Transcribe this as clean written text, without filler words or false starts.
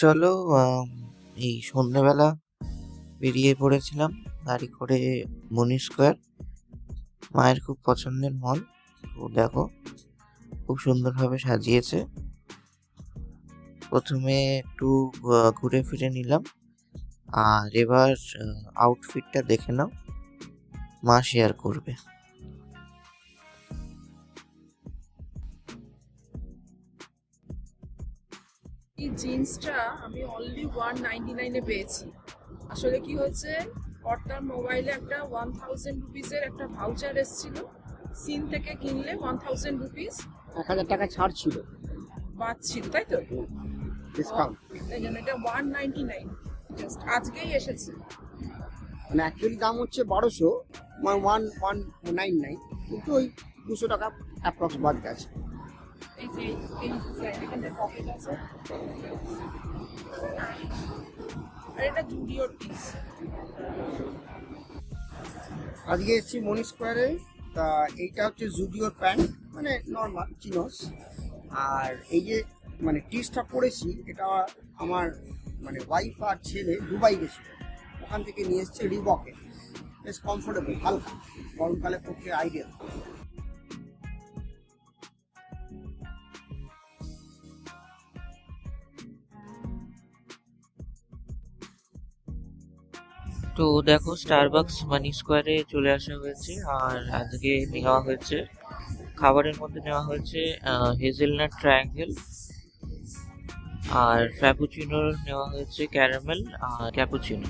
চলো এই সন্ধ্যাবেলা বেরিয়ে পড়েছিলাম গাড়ি করে মনি স্কোয়ার। মায়ের খুব পছন্দের মল। তো দেখো খুব সুন্দরভাবে সাজিয়েছে। প্রথমে একটু ঘুরে ফিরে নিলাম, আর এবার আউটফিটটা দেখে নাও, মা শেয়ার করবে। এই জিন্সটা আমি অনলি 199-এ পেয়েছি। আসলে কি হচ্ছে, কর্তার মোবাইলে একটা 1000 রুপিসের একটা ভাউচার এসেছিল। সিন থেকে কিনলে 1000 রুপিস 1,000 টাকা ছাড় ছিল, পাচ্ছিল, তাই তো? ডিসকাউন্ট। তাই জন্য এটা 199, জাস্ট আজকেই এসেছে। মানে অ্যাকচুয়ালি দাম হচ্ছে 1200, 1199, কিন্তু ওই 200 টাকা অ্যাপ্রক্স বাদ গেছে। এই যে এই এখানে পকেট আছে, আর এটা জুডিওর পিস। আজকে এসেছি মনি স্কোয়ারে। তা এইটা হচ্ছে জুডিওর প্যান্ট, মানে নর্মাল চিনস। আর এই যে মানে টিসটা পরেছি, এটা আমার মানে ওয়াইফ আর ছেলে দুবাই গেছিল, ওখান থেকে নিয়ে এসছে রিবকে। বেশ কমফোর্টেবল, হালকা, গরমকালে পক্ষে আইডিয়াল। তো দেখো স্টারবাকস মানি স্কোয়ারে চলে আসা হয়েছে, আর আজকে নেওয়া হয়েছে খাবারের মধ্যে নেওয়া হয়েছে হেজেলনাট ট্রায়াঙ্গেল, আর ফ্র্যাপুচিনোর নেওয়া হয়েছে ক্যারামেল আর ক্যাপুচিনো।